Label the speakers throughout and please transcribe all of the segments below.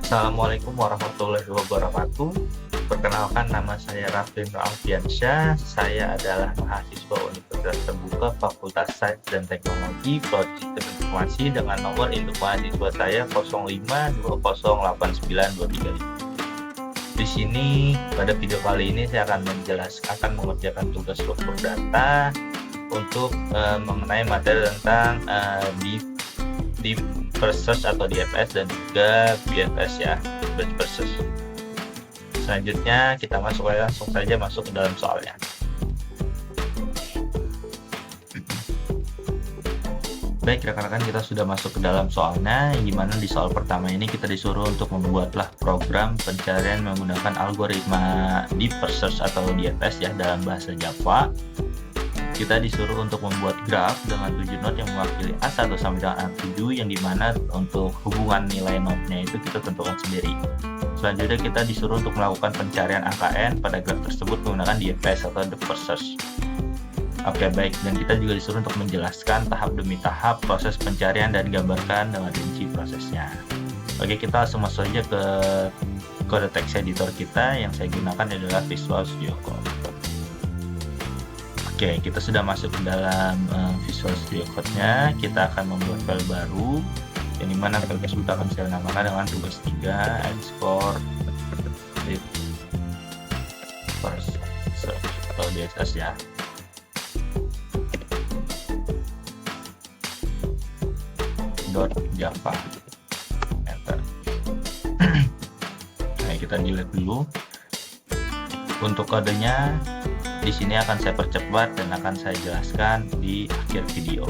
Speaker 1: Assalamualaikum warahmatullahi wabarakatuh. Perkenalkan, nama saya Raffi Alfiansyah. Saya adalah mahasiswa Universitas Terbuka Fakultas Sains dan Teknologi Prodi Sistem Informasi dengan nomor induk mahasiswa saya 05208923. Di sini pada video kali ini saya akan mengerjakan tugas struktur data untuk mengenai materi tentang deep first search atau DFS dan juga BFS ya, Best First Search. Selanjutnya kita langsung saja masuk ke dalam soalnya. Baik rekan-rekan, kita sudah masuk ke dalam soalnya, yang dimana di soal pertama ini kita disuruh untuk membuatlah program pencarian menggunakan algoritma deep first search atau DFS ya dalam bahasa Java. Kita disuruh untuk membuat graf dengan 7 node yang mewakili A1 sampai dengan A7, yang dimana untuk hubungan nilai node-nya itu kita tentukan sendiri. Selanjutnya kita disuruh untuk melakukan pencarian angka n pada graf tersebut menggunakan DFS atau Deep First Search. Oke baik, dan kita juga disuruh untuk menjelaskan tahap demi tahap proses pencarian dan gambarkan dengan rinci prosesnya. Oke, kita langsung masuk saja ke kode text editor kita. Yang saya gunakan adalah Visual Studio Code. Oke, kita sudah masuk ke dalam Visual Studio Code-nya. Kita akan membuat file baru, yang dimana file tersebut akan saya namakan dengan tugas 3 export deep first search atau DFS ya. .java, enter. Nah, kita delete dulu. Untuk kodenya di sini akan saya percepat dan akan saya jelaskan di akhir video.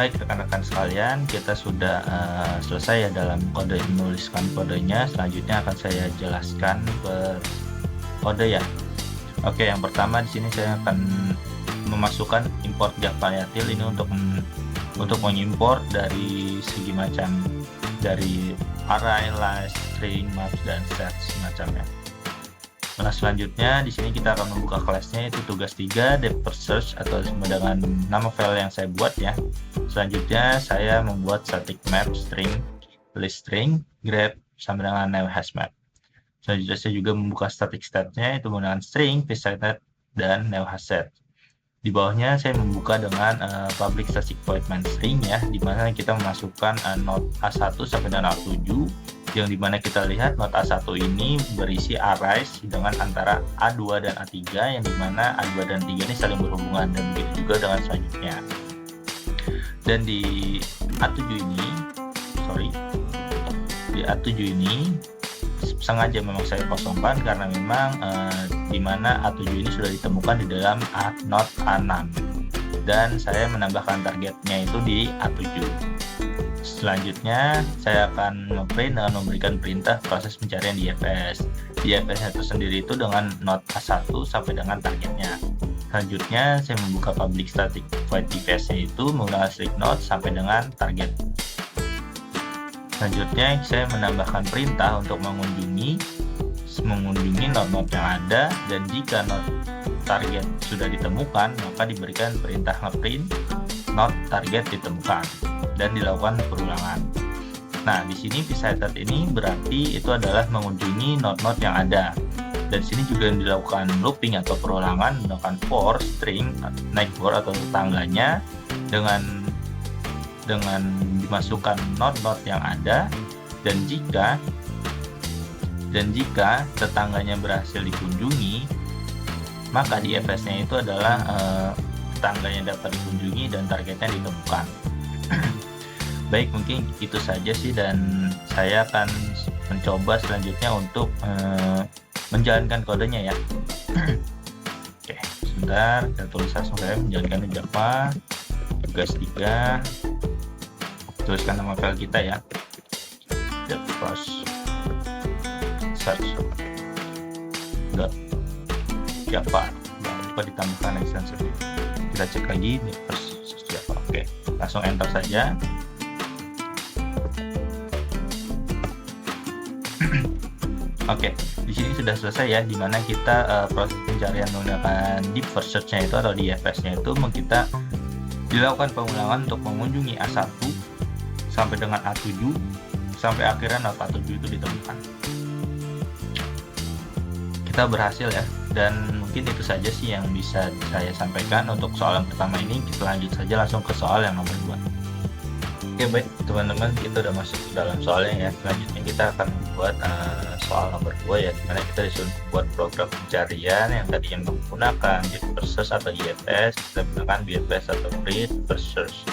Speaker 1: Baik rekan-rekan sekalian, kita sudah selesai ya dalam menuliskan kodenya. Selanjutnya akan saya jelaskan per kode ya. Oke, yang pertama di sini saya akan memasukkan import Java-util ini untuk mengimport dari segi macam, dari array, list, string, maps, dan set semacamnya. Nah, selanjutnya di sini kita akan membuka kelasnya, yaitu tugas 3 depth search atau sama dengan nama file yang saya buat ya. Selanjutnya saya membuat static map, string, list string, grep sama dengan new hash map. Selanjutnya saya juga membuka static state-nya, itu menggunakan string, set, dan new hash set. Di bawahnya saya membuka dengan public static void main string ya, dimana kita memasukkan node A1 sampai dengan A7, yang dimana kita lihat node A1 ini berisi arrays dengan antara A2 dan A3, yang dimana A2 dan A3 ini saling berhubungan, dan begitu juga dengan selanjutnya. Dan di A7 ini sengaja memang saya kosongkan karena memang dimana A7 ini sudah ditemukan di dalam node A6, dan saya menambahkan targetnya itu di A7. Selanjutnya saya akan ngeprint dengan memberikan perintah proses pencarian di DFS. DFS itu sendiri itu dengan node A1 sampai dengan targetnya. Selanjutnya saya membuka public static void DFS-nya itu menggunakan strict node sampai dengan target. Selanjutnya saya menambahkan perintah untuk mengunjungi node-node yang ada, dan jika node target sudah ditemukan maka diberikan perintah ngeprint node target ditemukan dan dilakukan perulangan. Nah, di sini visited ini berarti itu adalah mengunjungi node-node yang ada. Dan sini juga dilakukan looping atau perulangan menggunakan for string neighbor atau tetangganya dengan dimasukkan node-node yang ada, dan jika tetangganya berhasil dikunjungi maka DFS-nya itu adalah tetangganya dapat dikunjungi dan targetnya ditemukan. Baik, mungkin itu saja sih, dan saya akan mencoba selanjutnya untuk menjalankan kodenya ya. Oke, sebentar, kita tulis langsung saya menjalankan Java tugas 3. Tuliskan nama file kita ya, Java search Java, jangan lupa ditambahkan extension. Kita cek lagi di search Java. Oke, langsung enter saja. Oke, di sini sudah selesai ya, dimana kita proses pencarian menggunakan deep first search-nya itu atau DFS-nya itu kita dilakukan pengulangan untuk mengunjungi A1 sampai dengan A7 sampai akhirnya node A7 itu ditemukan. Kita berhasil ya, dan mungkin itu saja sih yang bisa saya sampaikan untuk soal yang pertama ini. Kita lanjut saja langsung ke soal yang nomor 2. Oke, baik teman-teman, kita udah masuk ke dalam soalnya ya. Selanjutnya kita akan membuat soal nomor 2 ya, dimana kita disuruh membuat program pencarian yang tadinya menggunakan deep search atau DFS, kita menggunakan BFS atau read first search.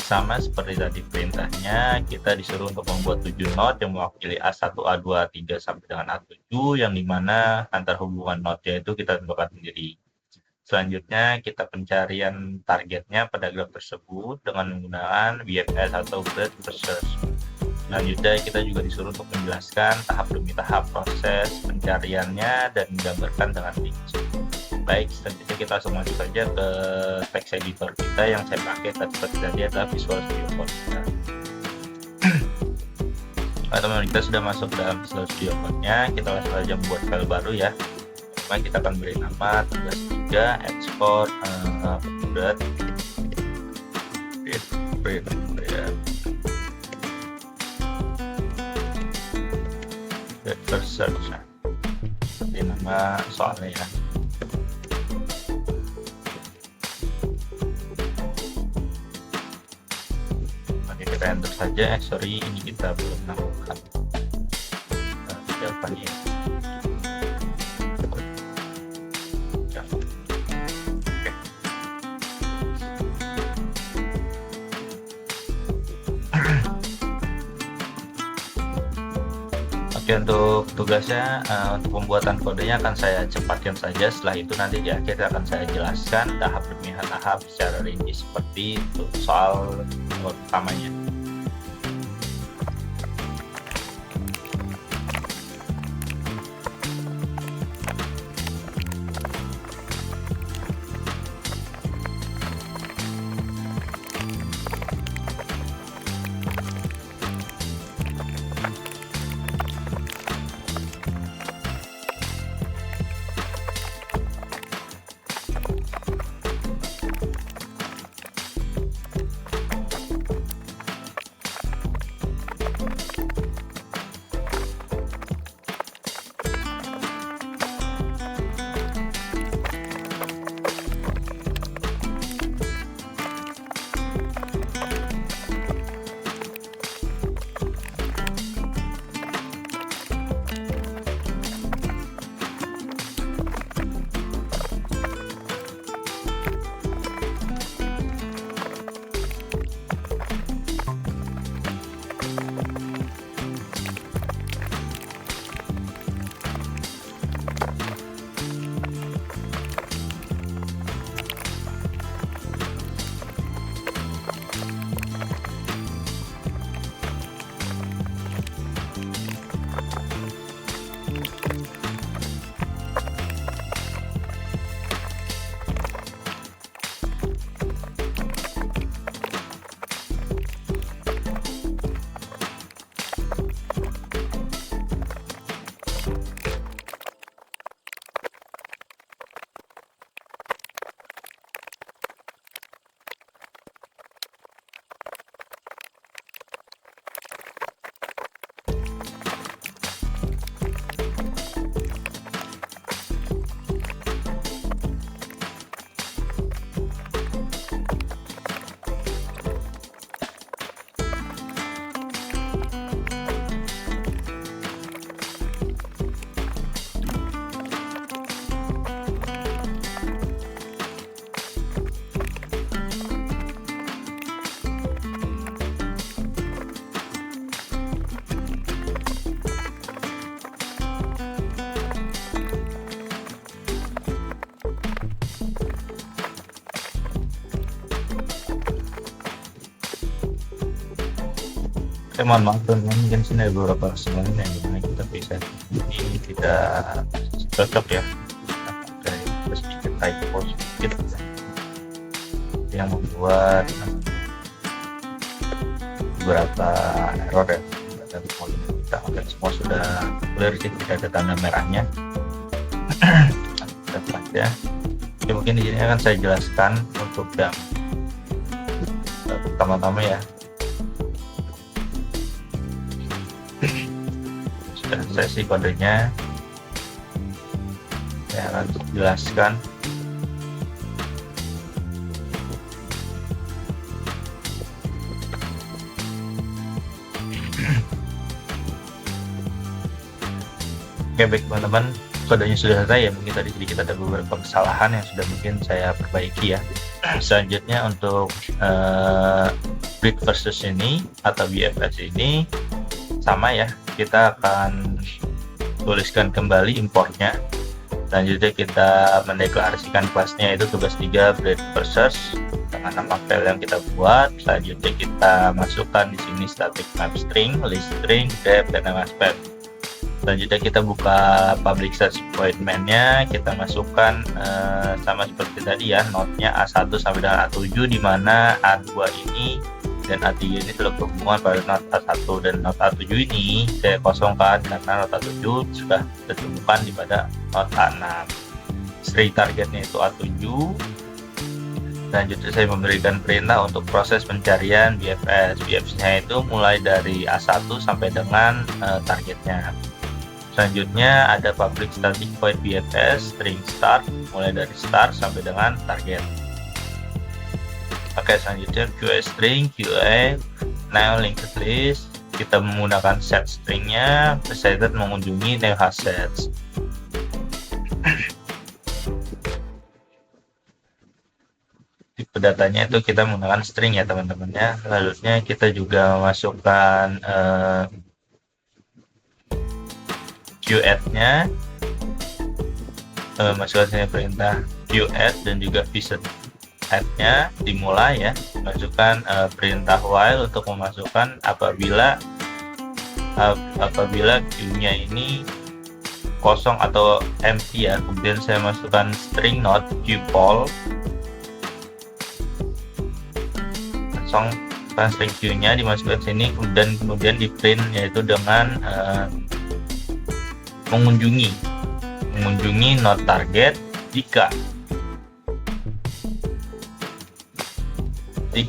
Speaker 1: Sama seperti tadi perintahnya, kita disuruh untuk membuat 7 node yang mewakili A1, A2, A3 sampai dengan A7, yang dimana antar hubungan node-nya itu kita tentukan sendiri. Selanjutnya kita pencarian targetnya pada graf tersebut dengan menggunakan BFS atau breadth first search. Selanjutnya kita juga disuruh untuk menjelaskan tahap demi tahap proses pencariannya dan menggambarkan dengan link. Baik, selanjutnya kita langsung masuk saja ke text editor kita yang saya pakai seperti tadi adalah Visual Studio Code. Teman-teman, kita sudah masuk ke dalam Visual Studio Code-nya, kita langsung saja membuat file baru ya. Pertama kita akan beri nama tugas 3 export first search, seperti nama soalnya ya. Oke, kita enter saja. Sorry, ini kita belum menemukan jawabannya. Oke, untuk tugasnya untuk pembuatan kodenya akan saya cepatkan saja. Setelah itu nanti di akhir akan saya jelaskan tahap demi tahap secara rinci seperti untuk soal pertamanya. Mohon maaf teman-teman, mungkin sini ada beberapa kesalahan yang dimana kita bisa ini tidak cocok ya, dari sedikit typo sedikit yang membuat beberapa error ya. Dari poin kita akan semua sudah clear sih, tidak ada tanda merahnya. Kita ya. Oke, mungkin di sini akan saya jelaskan untuk yang pertama-tama ya. Sudah sesi kodenya, saya akan jelaskan. Oke, baik teman-teman, kodenya sudah selesai ya. Mungkin tadi sedikit ada beberapa kesalahan yang sudah mungkin saya perbaiki ya. Selanjutnya untuk Bit versus ini atau BFS ini sama ya, kita akan tuliskan kembali importnya. Selanjutnya kita mendeklarasikan kelasnya itu tugas 3 Bit versus dengan nama file yang kita buat. Selanjutnya kita masukkan di sini static map string, list string, dep, dan nama spam. Selanjutnya kita buka public search appointment-nya, kita masukkan sama seperti tadi ya, node-nya A1 sampai dengan A7, di mana A2 ini dan A3 ini sudah berhubungan pada node A1, dan node A7 ini saya kosongkan karena node A7 sudah ditemukan di pada node A6. String targetnya itu A7. Selanjutnya saya memberikan perintah untuk proses pencarian BFS. BFS-nya itu mulai dari A1 sampai dengan targetnya. Selanjutnya ada public static void BFS string start, mulai dari start sampai dengan target. Oke, selanjutnya QA string, QA now linked list, kita menggunakan set stringnya, decided mengunjungi new assets. Tipe datanya itu kita menggunakan string ya teman-teman ya. Selanjutnya kita juga memasukkan QAdd-nya, masukkan sini perintah QAdd dan juga visit add-nya dimulai ya. Masukkan perintah while untuk memasukkan apabila queue-nya ini kosong atau empty ya. Kemudian saya masukkan string not queue poll, kosong, string queue-nya dimasukkan sini, kemudian di print yaitu dengan mengunjungi not target jika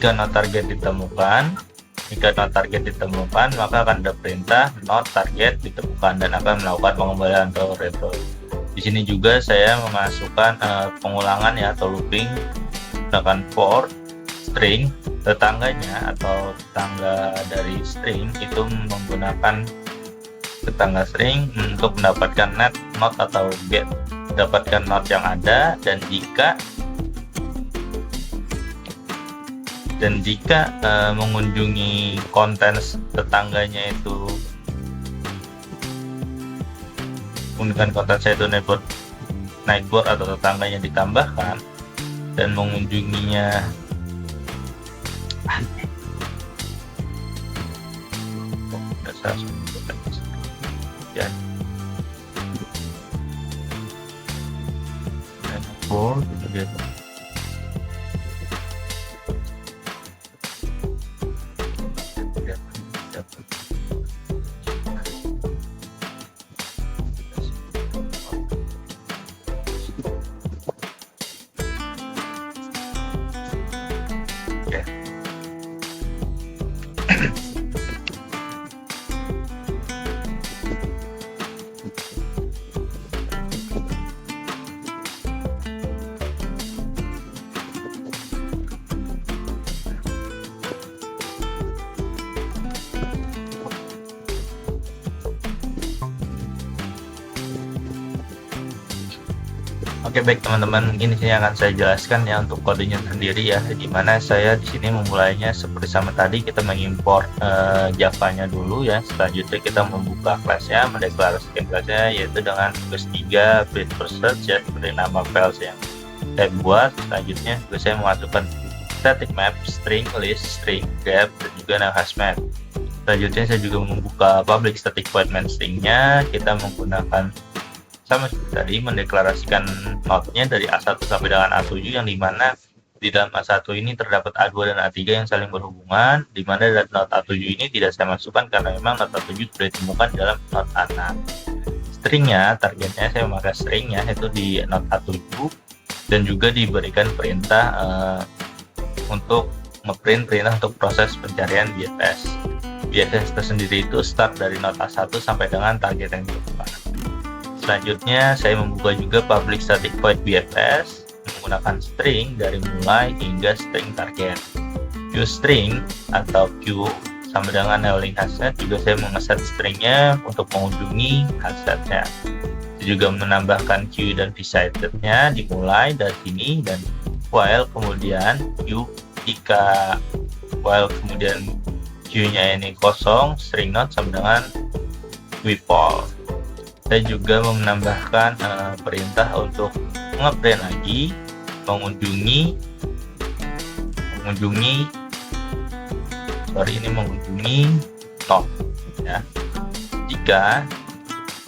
Speaker 1: not target ditemukan. Jika not target ditemukan, maka akan ada perintah not target ditemukan dan akan melakukan pengembalian ke repo. Di sini juga saya memasukkan pengulangan ya atau looping menggunakan for string tetangganya atau tetangga dari string itu menggunakan tetangga string untuk mendapatkan net not atau get, dapatkan not yang ada, dan jika mengunjungi konten tetangganya itu menggunakan konten saya itu neighbor atau tetangganya ditambahkan dan mengunjunginya ya gitu dia. Oke, baik teman-teman, mungkin di sini akan saya jelaskan ya untuk kodenya sendiri ya, dimana saya di sini memulainya seperti sama tadi, kita mengimport Java-nya dulu ya. Selanjutnya kita membuka kelasnya, mendeklarasikan kelasnya yaitu dengan tugas 3 print first search ya, seperti nama files yang saya buat. Selanjutnya juga saya memasukkan static map, string list, string grep, dan juga nama hashmap. Selanjutnya saya juga membuka public static void main string-nya. Kita menggunakan sama seperti tadi, mendeklarasikan node-nya dari A1 sampai dengan A7, yang dimana di dalam A1 ini terdapat A2 dan A3 yang saling berhubungan, dimana dari node A7 ini tidak saya masukkan karena memang node A7 sudah ditemukan dalam node A6. Stringnya, targetnya saya memakai stringnya itu di node A7, dan juga diberikan perintah untuk ngeprint perintah untuk proses pencarian BFS. BFS tersendiri itu start dari node A1 sampai dengan target yang ditemukan. Selanjutnya saya membuka juga public static void BFS menggunakan string dari mulai hingga string target. QString atau Q sama dengan handling hashtag, juga saya mengeset stringnya untuk mengunjungi hashtagnya. Saya juga menambahkan Q dan visited-nya dimulai dari sini, dan while kemudian Q, jika while kemudian Q-nya ini kosong, string not sama dengan poll. Saya juga menambahkan perintah untuk ngeprint lagi, mengunjungi not ya. Jika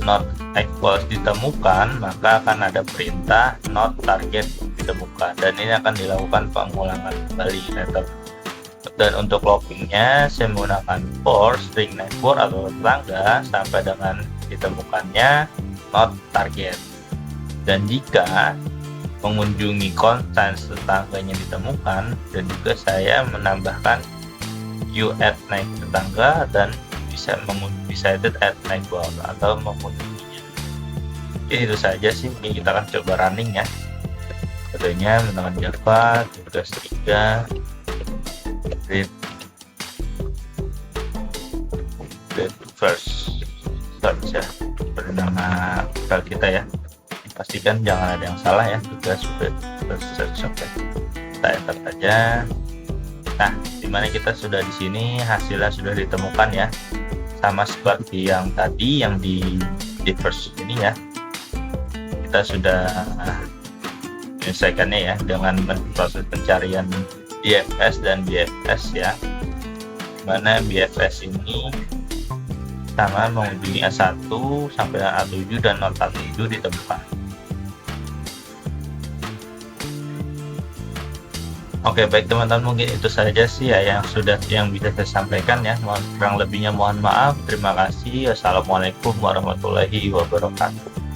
Speaker 1: not equals ditemukan, maka akan ada perintah not target ditemukan, dan ini akan dilakukan pengulangan kembali. Dan untuk loggingnya saya menggunakan for string neighbor atau tetangga sampai dengan ditemukannya not target. Dan jika mengunjungi konten tetangganya ditemukan, dan juga saya menambahkan QAdd tetangga dan decided add neighbor atau mengunjunginya. Itu saja sih, ini kita akan coba running ya. Kodenya menggunakan Java, tugas 3 read first search ya, bernama file kita ya. Pastikan jangan ada yang salah ya, tugas first search. Oke, kita enter saja. Nah, dimana kita sudah di sini, hasilnya sudah ditemukan ya, sama seperti yang tadi yang di di first ini ya, kita sudah menyelesaikannya ya dengan proses pencarian BFS dan BFS ya, mana BFS ini sama mengunjungi A1 sampai A7 dan nota 7 ditemukan. Oke, baik teman-teman, mungkin itu saja sih ya yang bisa saya sampaikan ya. Kurang lebihnya mohon maaf. Terima kasih. Assalamualaikum warahmatullahi wabarakatuh.